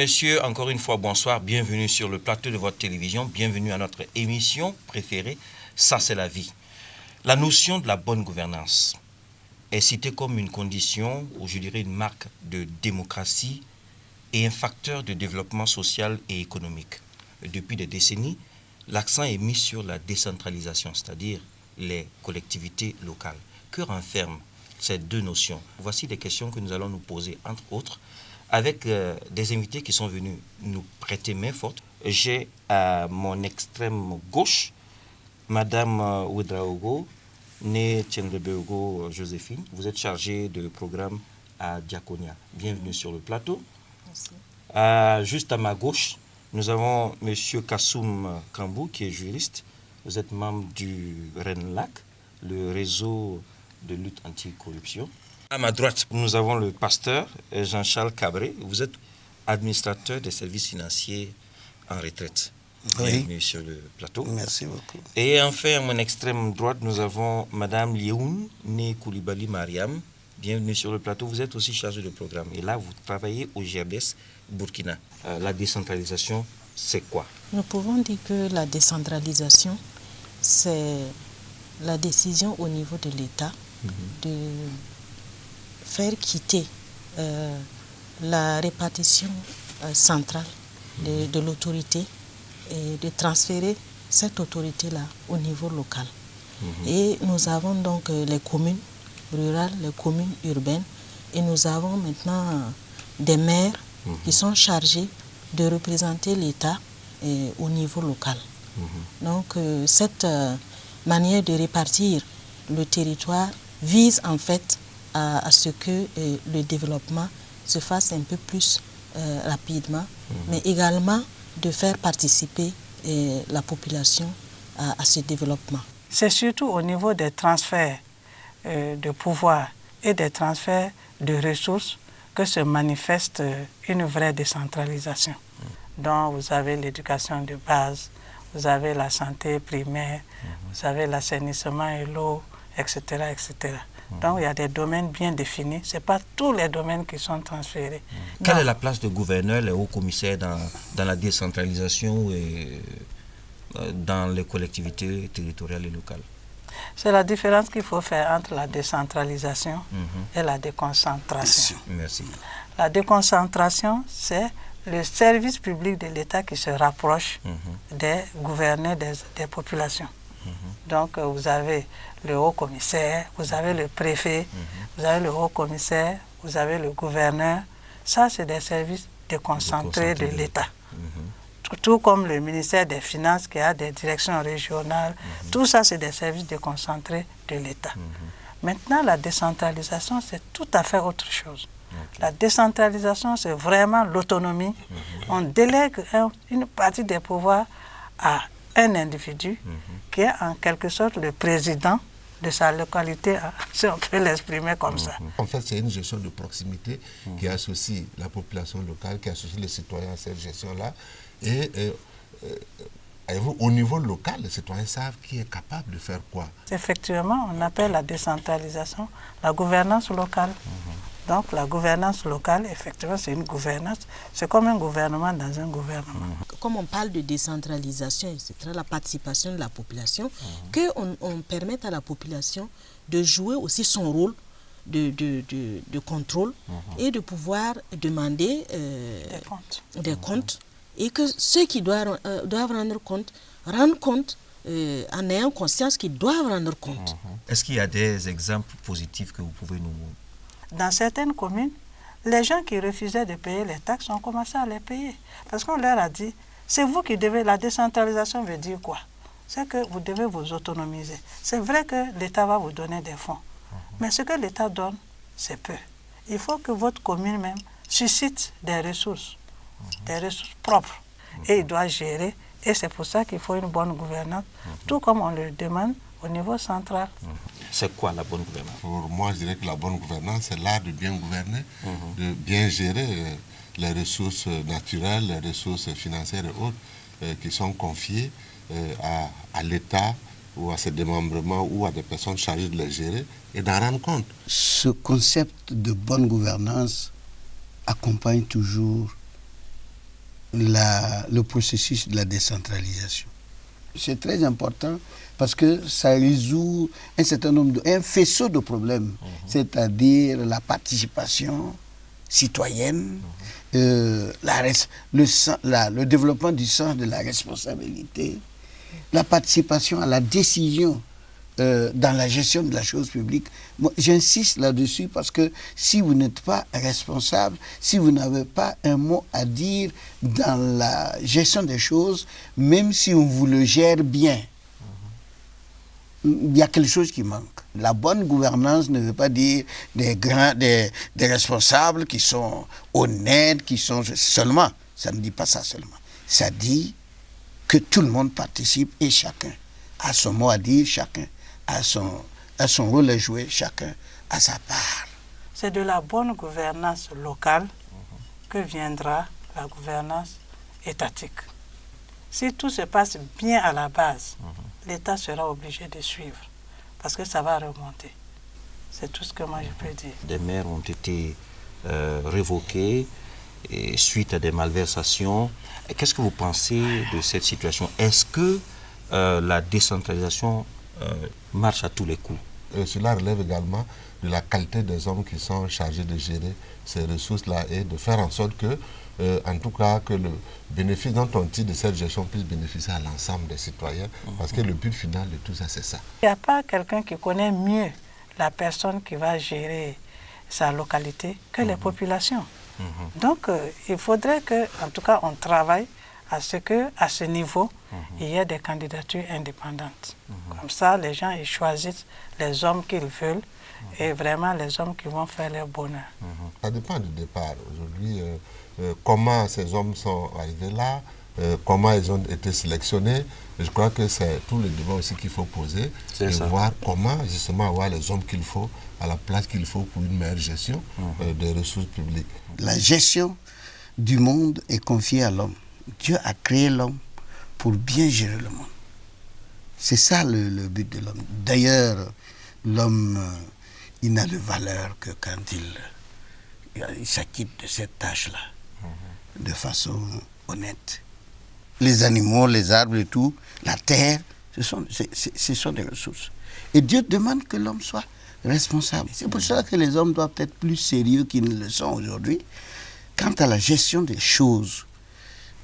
messieurs, encore une fois, bonsoir. Bienvenue sur le plateau de votre télévision. Bienvenue à notre émission préférée, Ça c'est la vie. La notion de la bonne gouvernance est citée comme une condition, ou je dirais une marque de démocratie et un facteur de développement social et économique. Depuis des décennies, l'accent est mis sur la décentralisation, c'est-à-dire les collectivités locales. Que renferment ces deux notions? Voici des questions que nous allons nous poser, entre autres, avec des invités qui sont venus nous prêter main forte. J'ai à mon extrême gauche Madame Ouedraogo, née Tchendebeogo Joséphine. Vous êtes chargée de programme à Diaconia. Bienvenue sur le plateau. Merci. Juste à ma gauche, nous avons Monsieur Kassoum Kambou, qui est juriste. Vous êtes membre du RENLAC, le réseau de lutte anticorruption. À ma droite, nous avons le pasteur Jean-Charles Cabré. Vous êtes administrateur des services financiers en retraite. Bienvenue sur le plateau. Merci beaucoup. Et enfin, à mon extrême droite, nous avons Madame Lieoun Né Koulibaly Mariam. Bienvenue sur le plateau. Vous êtes aussi chargée de programme. Et là, vous travaillez au GRDS Burkina. La décentralisation, c'est quoi? Nous pouvons dire que la décentralisation, c'est la décision au niveau de l'État de faire quitter la répartition centrale de l'autorité et de transférer cette autorité-là au niveau local. Et nous avons donc les communes rurales, les communes urbaines, et nous avons maintenant des maires qui sont chargés de représenter l'État au niveau local. Donc cette manière de répartir le territoire vise en fait à ce que le développement se fasse un peu plus rapidement, mais également de faire participer la population à ce développement. C'est surtout au niveau des transferts de pouvoir et des transferts de ressources que se manifeste une vraie décentralisation. Donc vous avez l'éducation de base, vous avez la santé primaire, vous avez l'assainissement et l'eau, etc., etc. Donc il y a des domaines bien définis. Ce n'est pas tous les domaines qui sont transférés. Quelle est la place du gouverneur, les hauts commissaires dans la décentralisation et dans les collectivités territoriales et locales? C'est la différence qu'il faut faire entre la décentralisation et la déconcentration. Merci. La déconcentration, c'est le service public de l'État qui se rapproche des gouverneurs des populations. Donc vous avez le haut commissaire, vous avez le préfet, vous avez le haut commissaire, vous avez le gouverneur. Ça, c'est des services déconcentrés de l'État. Tout comme le ministère des Finances qui a des directions régionales, tout ça, c'est des services déconcentrés de l'État. Maintenant, la décentralisation, c'est tout à fait autre chose. La décentralisation, c'est vraiment l'autonomie. On délègue une partie des pouvoirs à un individu qui est en quelque sorte le président de sa localité, si on peut l'exprimer comme ça. En fait, c'est une gestion de proximité qui associe la population locale, qui associe les citoyens à cette gestion-là. Et au niveau local, les citoyens savent qui est capable de faire quoi. Effectivement, on appelle la décentralisation la gouvernance locale. Donc la gouvernance locale, effectivement, c'est une gouvernance. C'est comme un gouvernement dans un gouvernement. Comme on parle de décentralisation, c'est la participation de la population, qu'on permette à la population de jouer aussi son rôle de contrôle et de pouvoir demander des comptes. Et que ceux qui doivent rendre compte, rendent compte en ayant conscience qu'ils doivent rendre compte. Est-ce qu'il y a des exemples positifs que vous pouvez nous... Dans certaines communes, les gens qui refusaient de payer les taxes ont commencé à les payer. Parce qu'on leur a dit, c'est vous qui devez... La décentralisation veut dire quoi? C'est que vous devez vous autonomiser. C'est vrai que l'État va vous donner des fonds. Mais ce que l'État donne, c'est peu. Il faut que votre commune même suscite des ressources propres. Et il doit gérer. Et c'est pour ça qu'il faut une bonne gouvernance, tout comme on le demande au niveau central. C'est quoi la bonne gouvernance? Pour moi, je dirais que la bonne gouvernance, c'est l'art de bien gouverner, de bien gérer les ressources naturelles, les ressources financières et autres qui sont confiées à l'État ou à ses démembrements ou à des personnes chargées de les gérer et d'en rendre compte. Ce concept de bonne gouvernance accompagne toujours le processus de la décentralisation. C'est très important parce que ça résout un faisceau de problèmes, c'est-à-dire la participation citoyenne, le développement du sens de la responsabilité, la participation à la décision dans la gestion de la chose publique. Moi, j'insiste là-dessus parce que si vous n'êtes pas responsable, si vous n'avez pas un mot à dire dans la gestion des choses, même si on vous le gère bien, il y a quelque chose qui manque. La bonne gouvernance ne veut pas dire des responsables qui sont honnêtes, qui sont seulement. Ça ne dit pas ça seulement. Ça dit que tout le monde participe et chacun a son mot à dire, chacun a son rôle à jouer, chacun a sa part. C'est de la bonne gouvernance locale que viendra la gouvernance étatique. Si tout se passe bien à la base, l'État sera obligé de suivre, parce que ça va remonter. C'est tout ce que moi je peux dire. Des maires ont été révoqués et suite à des malversations. Qu'est-ce que vous pensez de cette situation? Est-ce que la décentralisation marche à tous les coups? Cela relève également de la qualité des hommes qui sont chargés de gérer ces ressources-là et de faire en sorte que, en tout cas, que le bénéfice dont on tire de cette gestion puisse bénéficier à l'ensemble des citoyens, parce que le but final de tout ça, c'est ça. Il n'y a pas quelqu'un qui connaît mieux la personne qui va gérer sa localité que les populations. Donc, il faudrait que, en tout cas, on travaille à ce que, à ce niveau, il y ait des candidatures indépendantes. Comme ça, les gens ils choisissent les hommes qu'ils veulent et vraiment les hommes qui vont faire leur bonheur. Ça dépend du départ. Aujourd'hui, comment ces hommes sont arrivés là, comment ils ont été sélectionnés. Je crois que c'est tout le débat aussi qu'il faut poser et voir comment justement avoir les hommes qu'il faut à la place qu'il faut pour une meilleure gestion des ressources publiques. La gestion du monde est confiée à l'homme. Dieu a créé l'homme pour bien gérer le monde. C'est ça le but de l'homme. D'ailleurs, l'homme, il n'a de valeur que quand il s'acquitte de cette tâche-là, de façon honnête. Les animaux, les arbres et tout, la terre, ce sont des ressources. Et Dieu demande que l'homme soit responsable. C'est pour ça que les hommes doivent être plus sérieux qu'ils ne le sont aujourd'hui quant à la gestion des choses,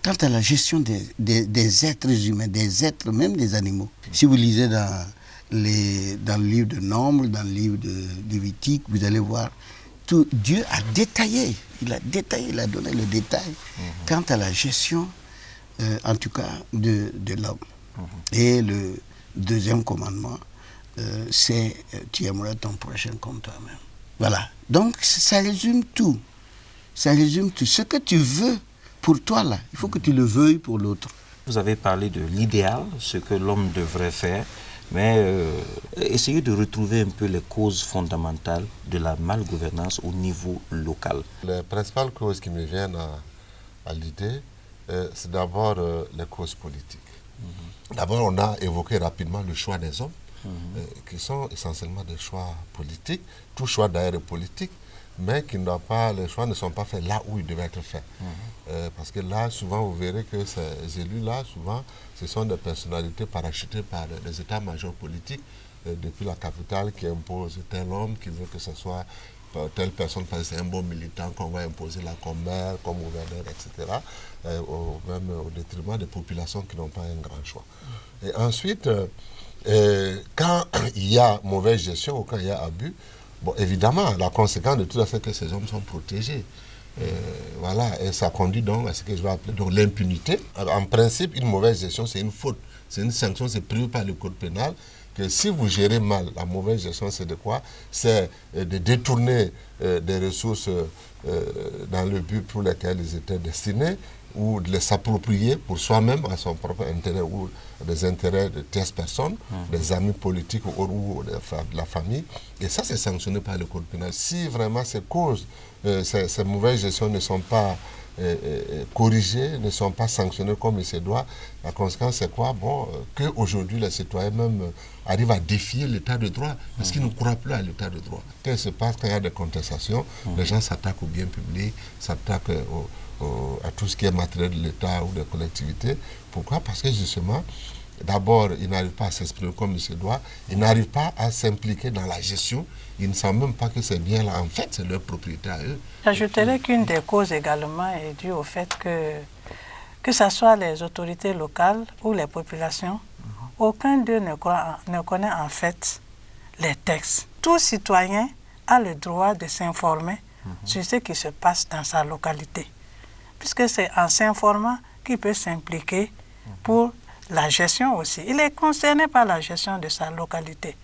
quant à la gestion des êtres humains, des êtres, même des animaux. Si vous lisez dans le livre de Nombre, dans le livre de Lévitique, vous allez voir, tout, Dieu a détaillé, il a donné le détail quant à la gestion, en tout cas, de l'homme. Et le deuxième commandement, c'est tu aimeras ton prochain comme toi-même. Voilà. Donc, ça résume tout. Ça résume tout. Ce que tu veux pour toi, là, il faut que tu le veuilles pour l'autre. Vous avez parlé de l'idéal, ce que l'homme devrait faire, mais essayez de retrouver un peu les causes fondamentales de la malgouvernance au niveau local. Les principales causes qui me viennent à l'idée, c'est d'abord les causes politiques. D'abord, on a évoqué rapidement le choix des hommes, qui sont essentiellement des choix politiques. Tout choix d'ailleurs est politique, mais qui les choix ne sont pas faits là où ils devaient être faits. Parce que là, souvent, vous verrez que ces élus-là, souvent, ce sont des personnalités parachutées par les états-majors politiques depuis la capitale qui imposent tel homme, qui veut que ce soit telle personne, parce que c'est un bon militant qu'on va imposer là comme maire, comme gouverneur, etc., même au détriment des populations qui n'ont pas un grand choix. Et ensuite, quand il y a mauvaise gestion ou quand il y a abus, bon, évidemment, la conséquence de tout ça, c'est que ces hommes sont protégés. Voilà, et ça conduit donc à ce que je vais appeler l'impunité. En principe, une mauvaise gestion, c'est une faute. C'est une sanction, c'est prévu par le code pénal. Que si vous gérez mal, la mauvaise gestion, c'est de quoi? C'est de détourner des ressources dans le but pour lesquels ils étaient destinés, ou de les s'approprier pour soi-même, à son propre intérêt, ou des intérêts de tierces personnes, des amis politiques ou de la famille. Et ça, c'est sanctionné par le code pénal. Si vraiment ces causes, ces mauvaises gestions ne sont pas corrigées, ne sont pas sanctionnées comme il se doit, la conséquence c'est quoi? Bon, qu'aujourd'hui les citoyens même arrivent à défier l'état de droit, parce qu'ils ne croient plus à l'état de droit. Qu'est-ce qui se passe quand il y a des contestations? Les gens s'attaquent au bien public, s'attaquent à tout ce qui est matériel de l'État ou des collectivités. Pourquoi? Parce que justement, d'abord, ils n'arrivent pas à s'exprimer comme il se doit, ils n'arrivent pas à s'impliquer dans la gestion, ils ne savent même pas que ces biens-là, en fait, c'est leur propriété à eux. J'ajouterais qu'une des causes également est due au fait que ce soit les autorités locales ou les populations, aucun d'eux ne connaît en fait les textes. Tout citoyen a le droit de s'informer sur ce qui se passe dans sa localité, puisque c'est en s'informant qu'il peut s'impliquer pour la gestion aussi. Il est concerné par la gestion de sa localité.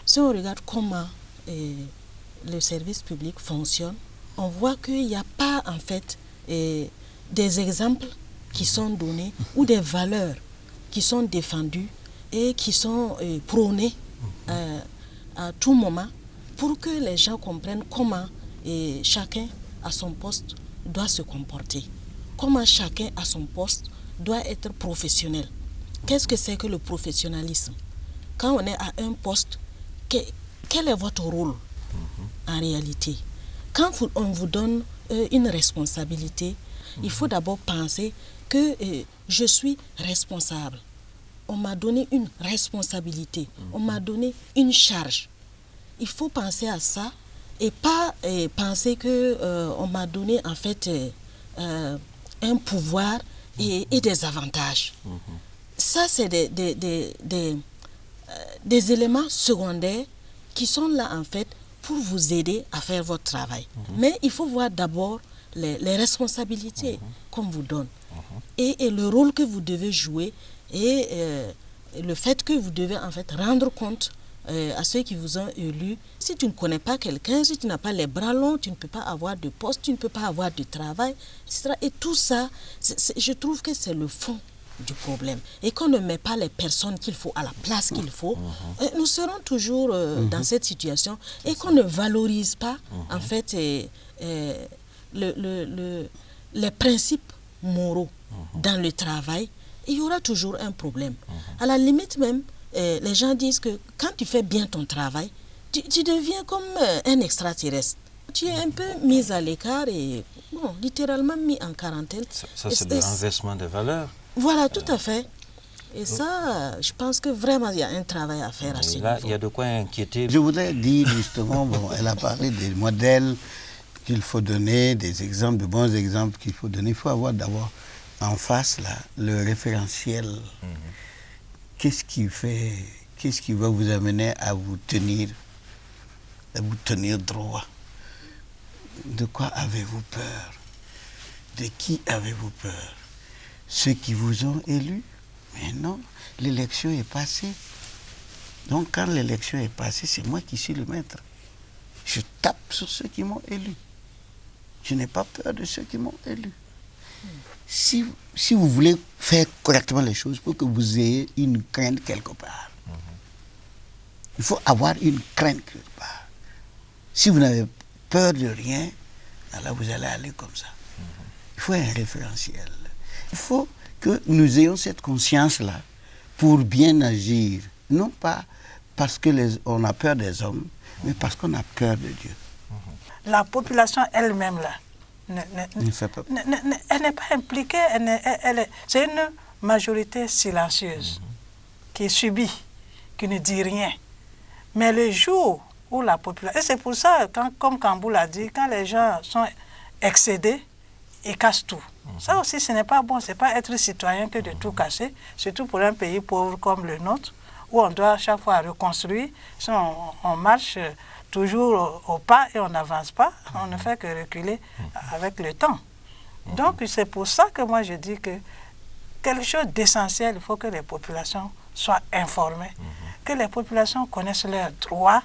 Si on regarde comment le service public fonctionne, on voit qu'il n'y a pas en fait des exemples qui sont donnés ou des valeurs qui sont défendues et qui sont prônées à tout moment pour que les gens comprennent comment chacun à son poste doit se comporter, comment chacun à son poste doit être professionnel. Qu'est-ce que c'est que le professionnalisme? Quand on est à un poste, quel est votre rôle en réalité? Quand on vous donne une responsabilité, il faut d'abord penser que je suis responsable. On m'a donné une responsabilité, on m'a donné une charge. Il faut penser à ça et pas penser qu'on m'a donné en fait un pouvoir et des avantages. Ça, c'est des éléments secondaires qui sont là en fait pour vous aider à faire votre travail. Mais il faut voir d'abord les responsabilités qu'on vous donne et le rôle que vous devez jouer et le fait que vous devez en fait rendre compte à ceux qui vous ont élus. Si tu ne connais pas quelqu'un, si tu n'as pas les bras longs, tu ne peux pas avoir de poste, tu ne peux pas avoir de travail, etc. Et tout ça, je trouve que c'est le fond du problème. Et qu'on ne met pas les personnes qu'il faut à la place qu'il faut, nous serons toujours dans cette situation et qu'on ne valorise pas en fait les principes moraux dans le travail, il y aura toujours un problème. À la limite même, les gens disent que quand tu fais bien ton travail, tu deviens comme un extraterrestre. Tu es un peu mis à l'écart et bon, littéralement mis en quarantaine. Ça c'est le renversement des valeurs. Voilà, tout à fait. Et ça, je pense que vraiment, il y a un travail à faire à ce niveau. Il y a de quoi inquiéter. Je voudrais dire justement, bon, elle a parlé des modèles qu'il faut donner, des exemples, de bons exemples qu'il faut donner. Il faut avoir d'abord en face là, le référentiel. Qu'est-ce qui va vous amener à vous tenir droit? De quoi avez-vous peur? De qui avez-vous peur? Ceux qui vous ont élu? Mais non, l'élection est passée. Donc quand l'élection est passée, c'est moi qui suis le maître. Je tape sur ceux qui m'ont élu. Je n'ai pas peur de ceux qui m'ont élu. Si vous voulez faire correctement les choses, il faut que vous ayez une crainte quelque part. Il faut avoir une crainte quelque part. Si vous n'avez peur de rien, alors vous allez aller comme ça. Il faut un référentiel. Il faut que nous ayons cette conscience-là pour bien agir. Non pas parce qu'on a peur des hommes, mais parce qu'on a peur de Dieu. La population elle-même, là, elle n'est pas impliquée. C'est une majorité silencieuse qui subit, qui ne dit rien. Mais le jour où la population... Et c'est pour ça, comme Kambou l'a dit, quand les gens sont excédés, ils cassent tout. Ça aussi, ce n'est pas bon. Ce n'est pas être citoyen que de tout casser, surtout pour un pays pauvre comme le nôtre, où on doit à chaque fois reconstruire. Si on marche toujours au pas et on n'avance pas, on ne fait que reculer avec le temps. Donc, c'est pour ça que moi, je dis que quelque chose d'essentiel, il faut que les populations soient informées, que les populations connaissent leurs droits.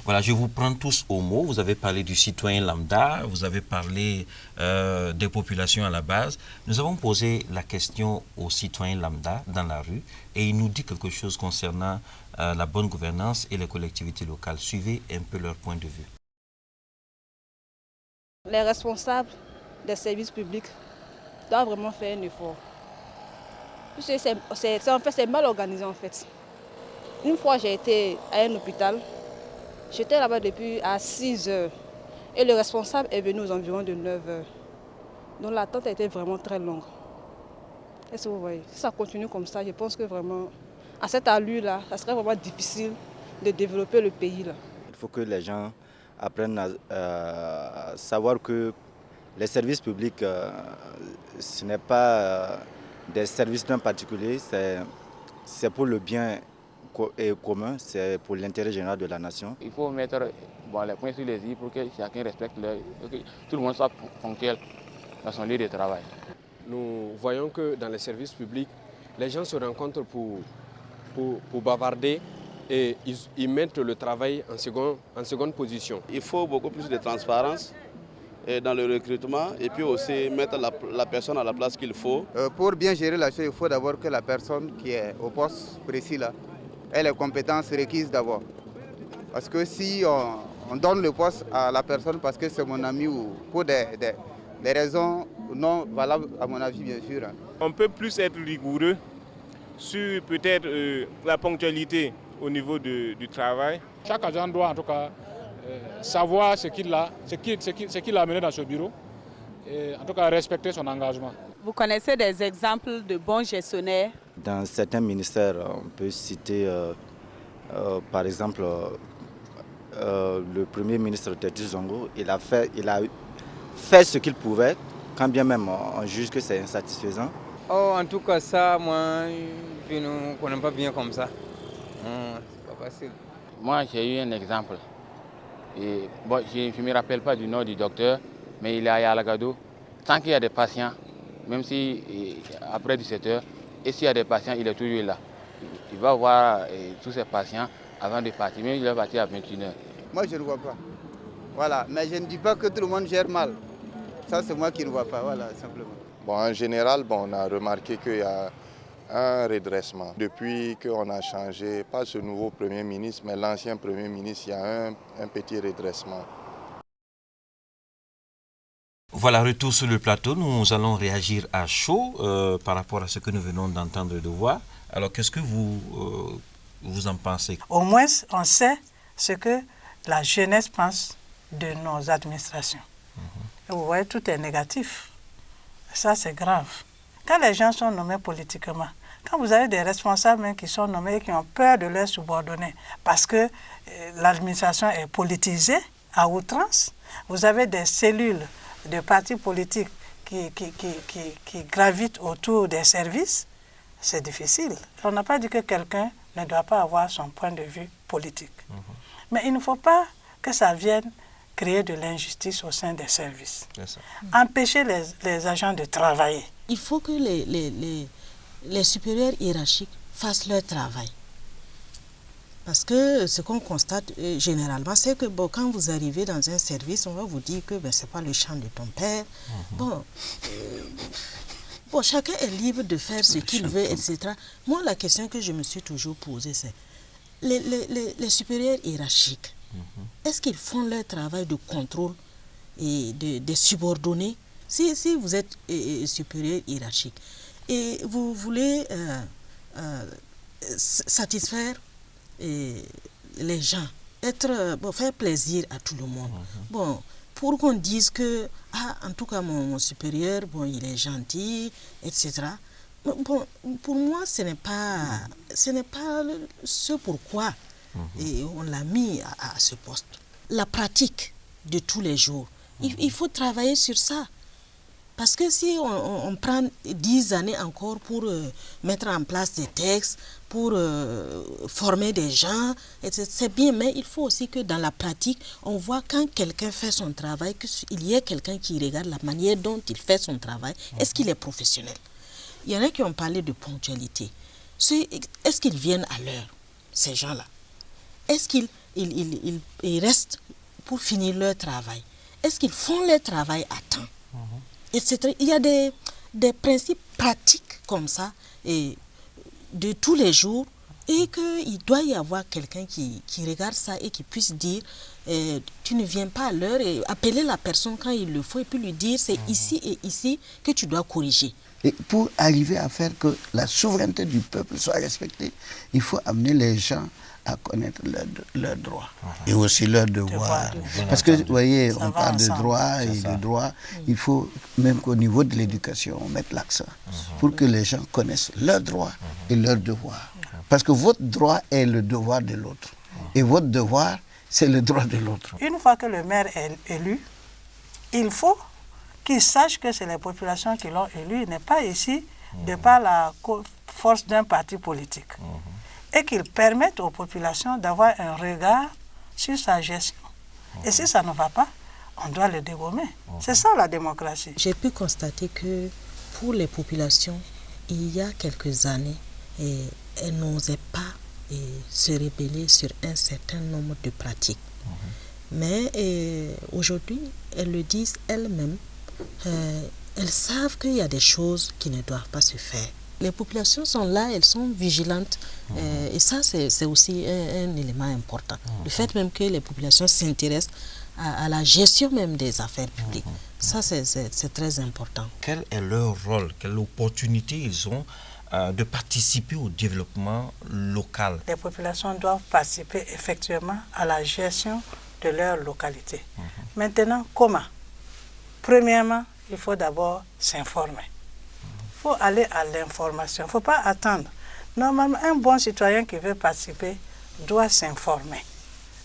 Voilà, je vous prends tous au mot. Vous avez parlé du citoyen lambda, vous avez parlé des populations à la base. Nous avons posé la question au citoyen lambda dans la rue et il nous dit quelque chose concernant la bonne gouvernance et les collectivités locales. Suivez un peu leur point de vue. Les responsables des services publics doivent vraiment faire un effort. C'est mal organisé en fait. Une fois j'ai été à un hôpital, j'étais là-bas depuis à 6 heures et le responsable est venu aux environs de 9 heures. Donc l'attente a été vraiment très longue. Est-ce que vous voyez? Si ça continue comme ça, je pense que vraiment, à cette allure-là, ça serait vraiment difficile de développer le pays là. Il faut que les gens apprennent à savoir que les services publics, ce n'est pas des services d'un particulier, c'est pour le bien commun, c'est pour l'intérêt général de la nation. Il faut mettre les points sur les i pour que chacun respecte que tout le monde soit ponctuel dans son lieu de travail. Nous voyons que dans les services publics, les gens se rencontrent pour bavarder et ils mettent le travail en seconde position. Il faut beaucoup plus de transparence dans le recrutement et puis aussi mettre la personne à la place qu'il faut. Pour bien gérer la chose, il faut d'abord que la personne qui est au poste précis là ait les compétences requises d'abord. Parce que si on donne le poste à la personne parce que c'est mon ami ou pour des raisons non valables à mon avis bien sûr. On peut plus être rigoureux sur peut-être la ponctualité au niveau du travail. Chaque agent doit en tout cas savoir ce qu'il a amené dans ce bureau et en tout cas respecter son engagement. Vous connaissez des exemples de bons gestionnaires? Dans certains ministères, on peut citer par exemple le premier ministre Tetu Zongo. Il a fait ce qu'il pouvait, quand bien même on juge que c'est insatisfaisant. Oh, en tout cas ça, moi je ne connais pas bien comme ça. C'est pas facile. Moi j'ai eu un exemple. Et, bon, je ne me rappelle pas du nom du docteur, mais il est à Yalagado. Tant qu'il y a des patients, même si après 17 h, et s'il y a des patients, il est toujours là. Il va voir tous ses patients avant de partir, même il va partir à 21 h. Moi je ne vois pas. Voilà, mais je ne dis pas que tout le monde gère mal. Ça c'est moi qui ne vois pas, voilà, simplement. Bon, en général, on a remarqué qu'il y a un redressement. Depuis qu'on a changé, pas ce nouveau Premier ministre, mais l'ancien Premier ministre, il y a un petit redressement. Voilà, retour sur le plateau. Nous allons réagir à chaud par rapport à ce que nous venons d'entendre et de voir. Alors, qu'est-ce que vous en pensez? Au moins, on sait ce que la jeunesse pense de nos administrations. Et vous voyez, tout est négatif. Ça, c'est grave. Quand les gens sont nommés politiquement, quand vous avez des responsables qui sont nommés et qui ont peur de leurs subordonnés parce que l'administration est politisée à outrance, vous avez des cellules de partis politiques qui gravitent autour des services, c'est difficile. On n'a pas dit que quelqu'un ne doit pas avoir son point de vue politique. Mais il ne faut pas que ça vienne créer de l'injustice au sein des services. Empêcher les agents de travailler. Il faut que les supérieurs hiérarchiques fassent leur travail. Parce que ce qu'on constate généralement, c'est que quand vous arrivez dans un service, on va vous dire que ce n'est pas le champ de ton père. Chacun est libre de faire ce qu'il veut, etc. Moi, la question que je me suis toujours posée, c'est les supérieurs hiérarchiques, est-ce qu'ils font leur travail de contrôle et de subordonnés? Si vous êtes supérieur hiérarchique et vous voulez satisfaire les gens, faire plaisir à tout le monde. Pour qu'on dise que, en tout cas, mon supérieur, il est gentil, etc. Pour moi, ce n'est pas ce pourquoi on l'a mis à ce poste. La pratique de tous les jours, il faut travailler sur ça. Parce que si on prend 10 années encore pour mettre en place des textes, pour former des gens, c'est bien, mais il faut aussi que dans la pratique, on voit quand quelqu'un fait son travail, qu'il y ait quelqu'un qui regarde la manière dont il fait son travail. Est-ce qu'il est professionnel? Il y en a qui ont parlé de ponctualité. Est-ce qu'ils viennent à l'heure, ces gens-là? Est-ce qu'ils restent pour finir leur travail? Est-ce qu'ils font leur travail à temps? Etc. Il y a des principes pratiques comme ça, et de tous les jours, et qu'il doit y avoir quelqu'un qui regarde ça et qui puisse dire tu ne viens pas à l'heure, et appeler la personne quand il le faut et puis lui dire c'est ici et ici que tu dois corriger. Et pour arriver à faire que la souveraineté du peuple soit respectée, il faut amener les gens à connaître leurs droits et aussi leurs devoirs. Parce que, vous voyez, on parle de droits et de droits. Il faut, même qu'au niveau de l'éducation, mettre l'accent pour que les gens connaissent leurs droits et leurs devoirs. Parce que votre droit est le devoir de l'autre. Et votre devoir, c'est le droit de l'autre. Une fois que le maire est élu, il faut qu'il sache que c'est les populations qui l'ont élu. Il n'est pas ici de par la force d'un parti politique. Et qu'il permette aux populations d'avoir un regard sur sa gestion. Et si ça ne va pas, on doit le dégommer. C'est ça la démocratie. J'ai pu constater que pour les populations, il y a quelques années, elles n'osaient pas se rebeller sur un certain nombre de pratiques. Mais aujourd'hui, elles le disent elles-mêmes. Elles savent qu'il y a des choses qui ne doivent pas se faire. Les populations sont là, elles sont vigilantes. Et ça, c'est aussi un élément important. Le fait même que les populations s'intéressent à la gestion même des affaires publiques. Ça, c'est très important. Quel est leur rôle? Quelle opportunité ils ont de participer au développement local? Les populations doivent participer effectivement à la gestion de leur localité. Maintenant, comment? Premièrement, il faut d'abord s'informer. Il faut aller à l'information. Il ne faut pas attendre. Normalement, un bon citoyen qui veut participer doit s'informer.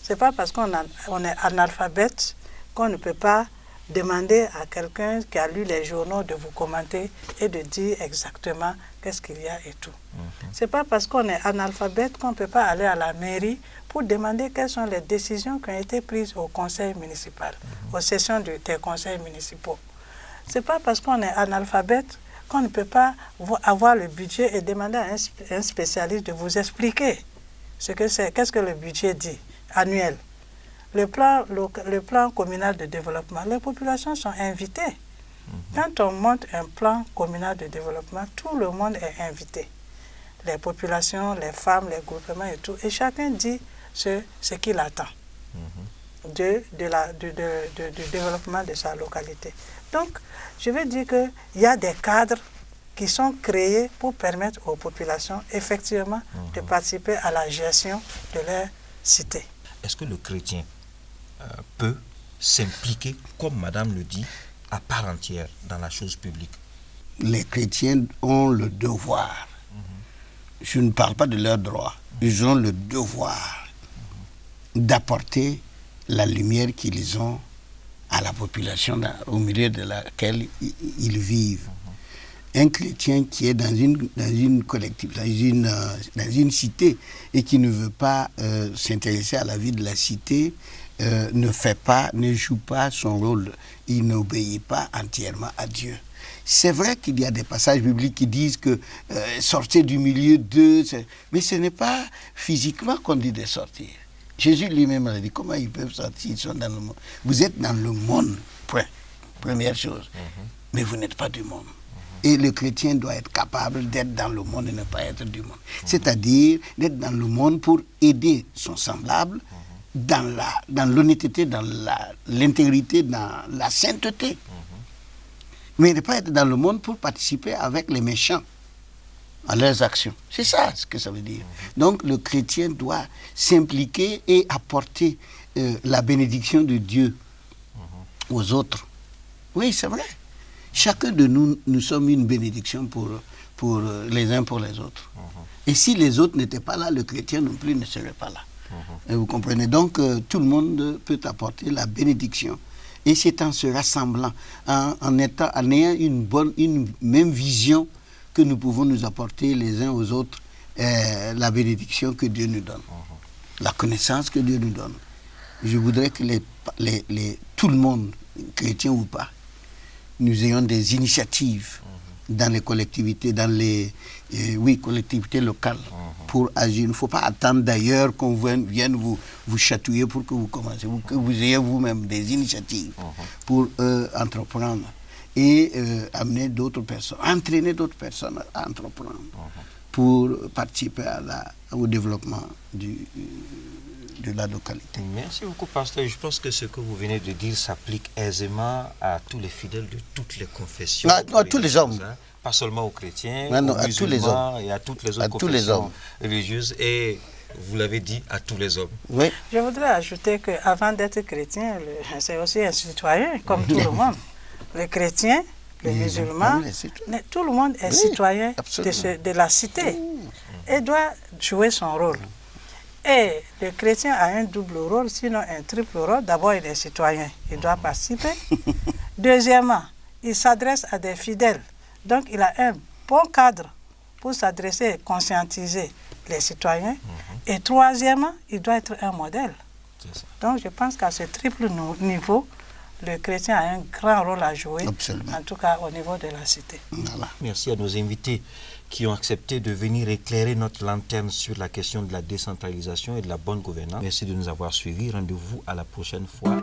Ce n'est pas parce qu'on est analphabète qu'on ne peut pas demander à quelqu'un qui a lu les journaux de vous commenter et de dire exactement qu'est-ce qu'il y a et tout. Ce n'est pas parce qu'on est analphabète qu'on ne peut pas aller à la mairie pour demander quelles sont les décisions qui ont été prises au conseil municipal, aux sessions des conseils municipaux. Ce n'est pas parce qu'on est analphabète qu'on ne peut pas avoir le budget et demander à un spécialiste de vous expliquer ce que c'est, qu'est-ce que le budget dit, annuel. Le plan communal de développement, les populations sont invitées. Quand on monte un plan communal de développement, tout le monde est invité. Les populations, les femmes, les groupements et tout. Et chacun dit ce qu'il attend du développement de sa localité. Donc, je veux dire qu'il y a des cadres qui sont créés pour permettre aux populations, effectivement, de participer à la gestion de leur cité. Est-ce que le chrétien peut s'impliquer, comme Madame le dit, à part entière dans la chose publique? Les chrétiens ont le devoir. Je ne parle pas de leurs droits. Ils ont le devoir d'apporter la lumière qu'ils ont à la population au milieu de laquelle ils vivent. Un chrétien qui est dans une collectivité, dans une cité et qui ne veut pas s'intéresser à la vie de la cité, ne joue pas son rôle. Il n'obéit pas entièrement à Dieu. C'est vrai qu'il y a des passages bibliques qui disent que sortez du milieu d'eux, mais ce n'est pas physiquement qu'on dit de sortir. Jésus lui-même a dit, comment ils peuvent sortir? Ils sont dans le monde. Vous êtes dans le monde, point. Première chose. Mais vous n'êtes pas du monde. Et le chrétien doit être capable d'être dans le monde et ne pas être du monde. C'est-à-dire d'être dans le monde pour aider son semblable dans l'honnêteté, dans l'intégrité, dans la sainteté. Mais ne pas être dans le monde pour participer avec les méchants à leurs actions. C'est ça ce que ça veut dire. Donc le chrétien doit s'impliquer et apporter la bénédiction de Dieu aux autres. Oui, c'est vrai. Chacun de nous, nous sommes une bénédiction pour les uns pour les autres. Et si les autres n'étaient pas là, le chrétien non plus ne serait pas là. Et vous comprenez? Donc tout le monde peut apporter la bénédiction. Et c'est en se rassemblant, en ayant une même vision que nous pouvons nous apporter les uns aux autres la bénédiction que Dieu nous donne, la connaissance que Dieu nous donne. Je voudrais que tout le monde, chrétien ou pas, nous ayons des initiatives dans les collectivités, collectivités locales pour agir. Il ne faut pas attendre d'ailleurs qu'on vienne vous chatouiller pour que vous commenciez, que vous ayez vous-même des initiatives pour entreprendre et amener d'autres personnes, entraîner d'autres personnes à entreprendre pour participer au développement de de la localité. Merci beaucoup, pasteur. Je pense que ce que vous venez de dire s'applique aisément à tous les fidèles de toutes les confessions. À tous les hommes. Pas seulement aux chrétiens, non, aux à tous les hommes. Et à toutes les autres confessions religieuses. Et vous l'avez dit, à tous les hommes. Oui. Je voudrais ajouter qu'avant d'être chrétien, c'est aussi un citoyen, comme tout le monde. Les chrétiens, les musulmans, tout le monde est citoyen de la cité et doit jouer son rôle. Et le chrétien a un double rôle, sinon un triple rôle. D'abord, il est citoyen, il doit participer. Deuxièmement, il s'adresse à des fidèles. Donc, il a un bon cadre pour s'adresser et conscientiser les citoyens. Et troisièmement, il doit être un modèle. Donc, je pense qu'à ce triple niveau, le chrétien a un grand rôle à jouer, en tout cas au niveau de la cité. Voilà. Merci à nos invités qui ont accepté de venir éclairer notre lanterne sur la question de la décentralisation et de la bonne gouvernance. Merci de nous avoir suivis. Rendez-vous à la prochaine fois.